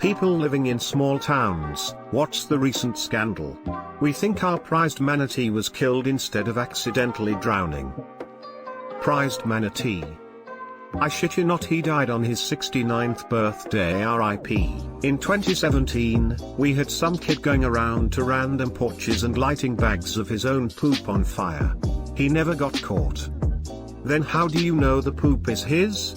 People living in small towns, what's the recent scandal? We think our prized manatee was killed instead of accidentally drowning. Prized manatee. I shit you not, he died on his 69th birthday RIP. In 2017, we had some kid going around to random porches and lighting bags of his own poop on fire. He never got caught. Then how do you know the poop is his?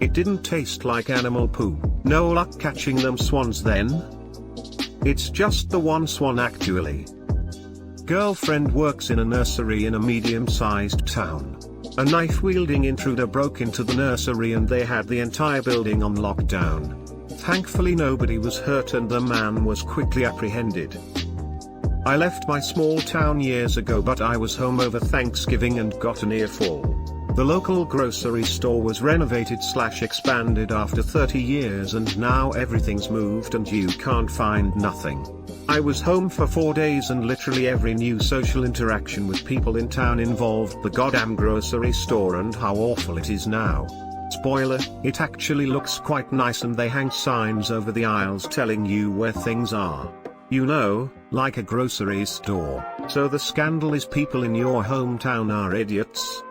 It didn't taste like animal poop. No luck catching them swans then? It's just the one swan actually. Girlfriend works in a nursery in a medium-sized town. A knife-wielding intruder broke into the nursery and they had the entire building on lockdown. Thankfully nobody was hurt and the man was quickly apprehended. I left my small town years ago, but I was home over Thanksgiving and got an earful. The local grocery store was renovated/expanded after 30 years and now everything's moved and you can't find nothing. I was home for 4 days and literally every new social interaction with people in town involved the goddamn grocery store and how awful it is now. Spoiler, it actually looks quite nice and they hang signs over the aisles telling you where things are. You know, like a grocery store. So the scandal is people in your hometown are idiots.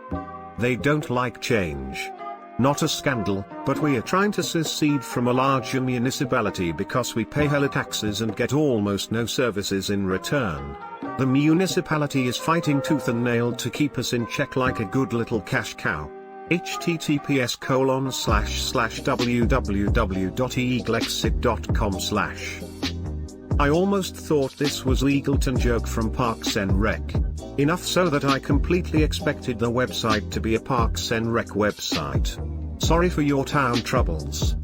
They don't like change. Not a scandal, but we are trying to secede from a larger municipality because we pay hella taxes and get almost no services in return. The municipality is fighting tooth and nail to keep us in check like a good little cash cow. https://www.eaglexit.com/ I almost thought this was Eagleton joke from Parks and Rec. Enough so that I completely expected the website to be a Parks and Rec website. Sorry for your town troubles.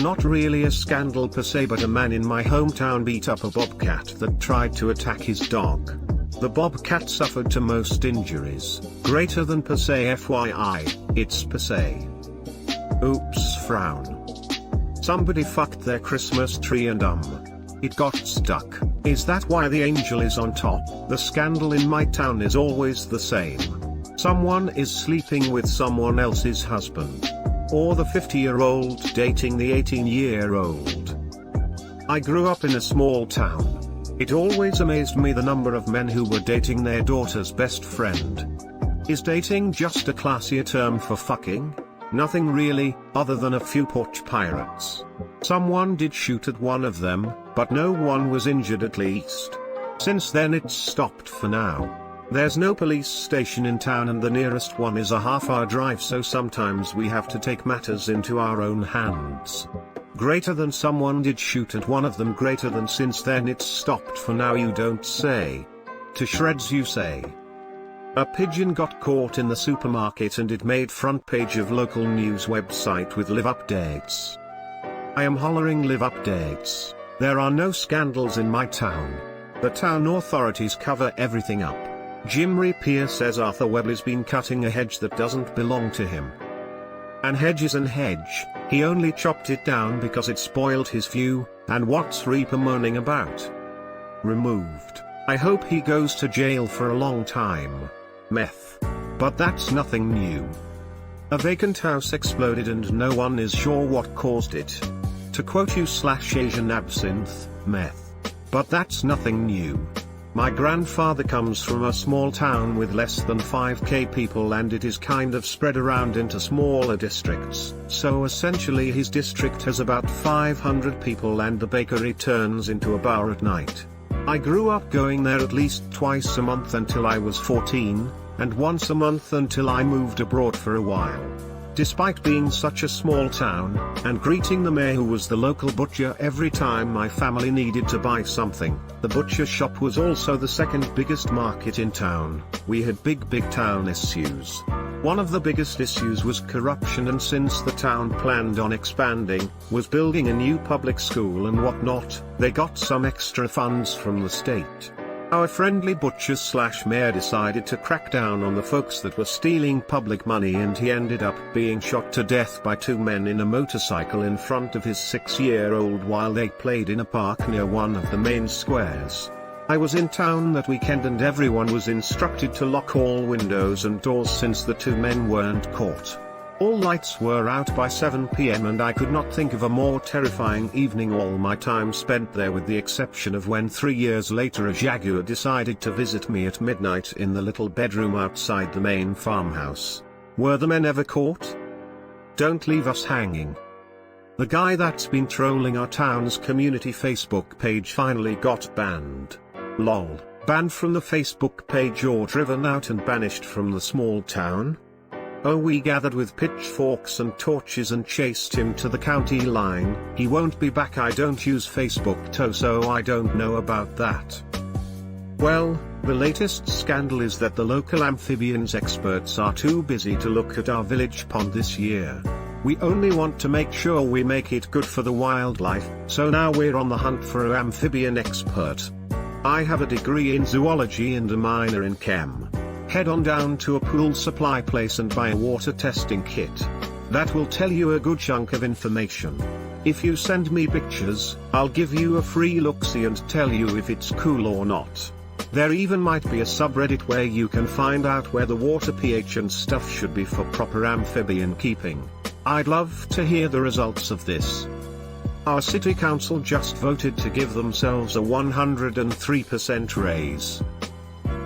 Not really a scandal per se, but a man in my hometown beat up a bobcat that tried to attack his dog. The bobcat suffered to most injuries. Greater than per se, FYI, it's per se. Oops, frown. Somebody fucked their Christmas tree and it got stuck. Is that why the angel is on top? The scandal in my town is always the same. Someone is sleeping with someone else's husband. Or the 50-year-old dating the 18-year-old. I grew up in a small town. It always amazed me the number of men who were dating their daughter's best friend. Is dating just a classier term for fucking? Nothing really, other than a few porch pirates. Someone did shoot at one of them, but no one was injured at least. Since then it's stopped for now. There's no police station in town and the nearest one is a half-hour drive, so sometimes we have to take matters into our own hands. Greater than someone did shoot at one of them. Greater than since then it's stopped for now, you don't say. To shreds you say. A pigeon got caught in the supermarket and it made front page of local news website with live updates. I am hollering live updates. There are no scandals in my town. The town authorities cover everything up. Jim Rapier says Arthur Webley's been cutting a hedge that doesn't belong to him. An hedge is an hedge, he only chopped it down because it spoiled his view, and what's Reaper moaning about? Removed. I hope he goes to jail for a long time. Meth. But that's nothing new. A vacant house exploded and no one is sure what caused it. To quote you/Asian absinthe, meth. But that's nothing new. My grandfather comes from a small town with less than 5k people and it is kind of spread around into smaller districts. So essentially his district has about 500 people and the bakery turns into a bar at night. I grew up going there at least twice a month until I was 14, and once a month until I moved abroad for a while. Despite being such a small town, and greeting the mayor who was the local butcher every time my family needed to buy something, the butcher shop was also the second biggest market in town. We had big town issues. One of the biggest issues was corruption, and since the town planned on expanding, was building a new public school and whatnot, they got some extra funds from the state. Our friendly butcher/mayor decided to crack down on the folks that were stealing public money, and he ended up being shot to death by two men in a motorcycle in front of his 6-year-old while they played in a park near one of the main squares. I was in town that weekend and everyone was instructed to lock all windows and doors since the two men weren't caught. All lights were out by 7 p.m. and I could not think of a more terrifying evening. All my time spent there, with the exception of when 3 years later a jaguar decided to visit me at midnight in the little bedroom outside the main farmhouse. Were the men ever caught? Don't leave us hanging. The guy that's been trolling our town's community Facebook page finally got banned. Lol. Banned from the Facebook page or driven out and banished from the small town? Oh, we gathered with pitchforks and torches and chased him to the county line. He won't be back. I don't use Facebook so I don't know about that. Well, the latest scandal is that the local amphibians experts are too busy to look at our village pond this year. We only want to make sure we make it good for the wildlife, so now we're on the hunt for an amphibian expert. I have a degree in zoology and a minor in chem. Head on down to a pool supply place and buy a water testing kit. That will tell you a good chunk of information. If you send me pictures, I'll give you a free look-see and tell you if it's cool or not. There even might be a subreddit where you can find out where the water pH and stuff should be for proper amphibian keeping. I'd love to hear the results of this. Our city council just voted to give themselves a 103% raise.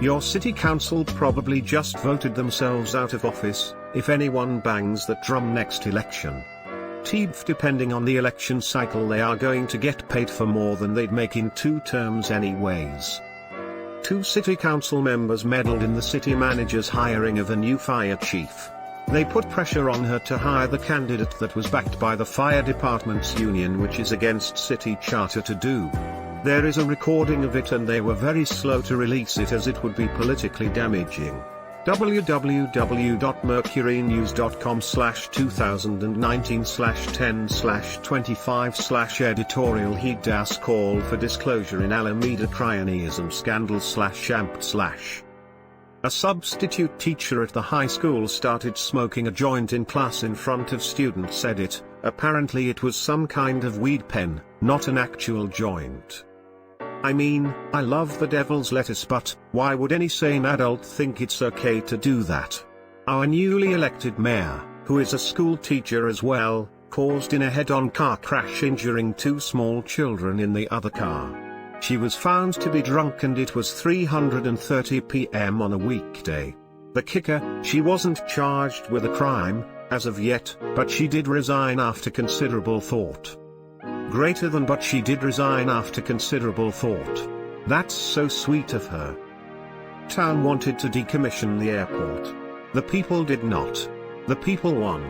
Your city council probably just voted themselves out of office, if anyone bangs that drum next election. Depending on the election cycle, they are going to get paid for more than they'd make in 2 terms anyways. 2 city council members meddled in the city manager's hiring of a new fire chief. They put pressure on her to hire the candidate that was backed by the fire department's union, which is against city charter to do. There is a recording of it and they were very slow to release it as it would be politically damaging. www.mercurynews.com/2019/10/25/editorial/call for disclosure in Alameda cryonism scandal /ampt/. A substitute teacher at the high school started smoking a joint in class in front of students. Edit, apparently it was some kind of weed pen, not an actual joint. I mean, I love the devil's lettuce, but why would any sane adult think it's okay to do that? Our newly elected mayor, who is a school teacher as well, caused in a head-on car crash, injuring 2 small children in the other car. She was found to be drunk and it was 3:30 p.m. on a weekday. The kicker, she wasn't charged with a crime, as of yet, but she did resign after considerable thought. Greater than but she did resign after considerable thought. That's so sweet of her. Town wanted to decommission the airport. The people did not. The people won.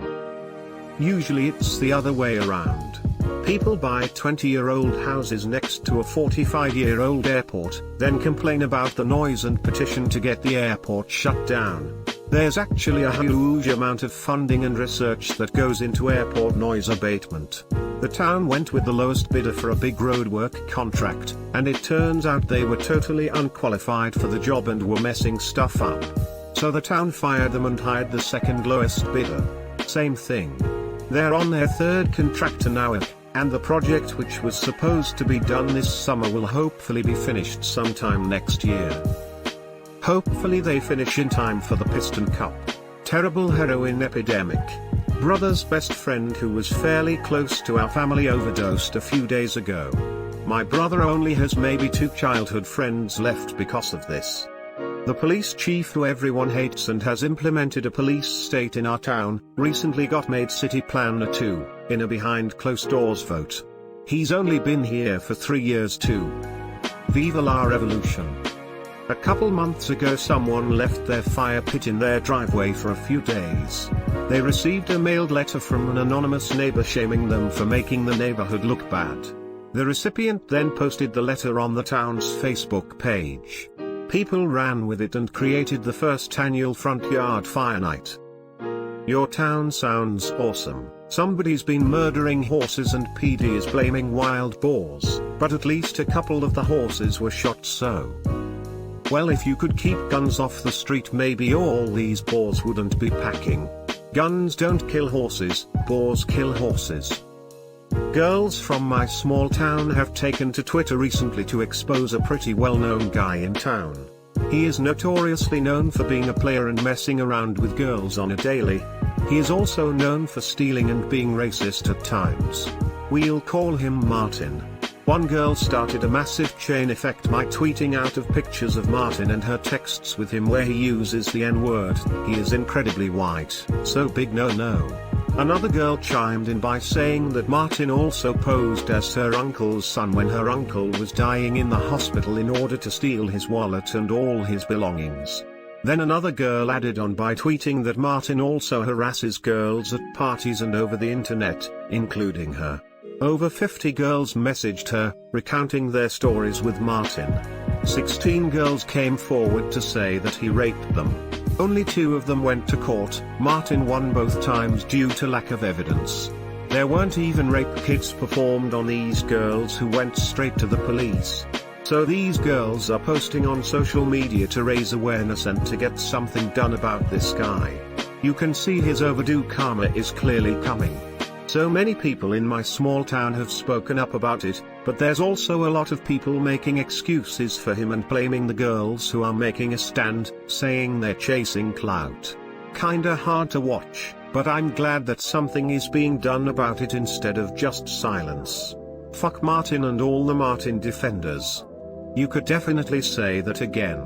Usually it's the other way around. People buy 20-year-old houses next to a 45-year-old airport, then complain about the noise and petition to get the airport shut down. There's actually a huge amount of funding and research that goes into airport noise abatement. The town went with the lowest bidder for a big roadwork contract, and it turns out they were totally unqualified for the job and were messing stuff up. So the town fired them and hired the second lowest bidder. Same thing. They're on their 3rd contractor now, and the project, which was supposed to be done this summer, will hopefully be finished sometime next year. Hopefully they finish in time for the Piston Cup. Terrible heroin epidemic. Brother's best friend, who was fairly close to our family, overdosed a few days ago. My brother only has maybe 2 childhood friends left because of this. The police chief, who everyone hates and has implemented a police state in our town, recently got made city planner too, in a behind closed doors vote. He's only been here for 3 years too. Viva la revolution. A couple months ago someone left their fire pit in their driveway for a few days. They received a mailed letter from an anonymous neighbor shaming them for making the neighborhood look bad. The recipient then posted the letter on the town's Facebook page. People ran with it and created the first annual front yard fire night. Your town sounds awesome. Somebody's been murdering horses and PD is blaming wild boars, but at least a couple of the horses were shot, so. Well, if you could keep guns off the street, maybe all these boars wouldn't be packing. Guns don't kill horses, boars kill horses. Girls from my small town have taken to Twitter recently to expose a pretty well-known guy in town. He is notoriously known for being a player and messing around with girls on a daily. He is also known for stealing and being racist at times. We'll call him Martin. One girl started a massive chain effect by tweeting out of pictures of Martin and her texts with him where he uses the N-word. He is incredibly white, so big no. Another girl chimed in by saying that Martin also posed as her uncle's son when her uncle was dying in the hospital in order to steal his wallet and all his belongings. Then another girl added on by tweeting that Martin also harasses girls at parties and over the internet, including her. Over 50 girls messaged her, recounting their stories with Martin. 16 girls came forward to say that he raped them. Only 2 of them went to court. Martin won both times due to lack of evidence. There weren't even rape kits performed on these girls who went straight to the police. So these girls are posting on social media to raise awareness and to get something done about this guy. You can see his overdue karma is clearly coming. So many people in my small town have spoken up about it, but there's also a lot of people making excuses for him and blaming the girls who are making a stand, saying they're chasing clout. Kinda hard to watch, but I'm glad that something is being done about it instead of just silence. Fuck Martin and all the Martin defenders. You could definitely say that again.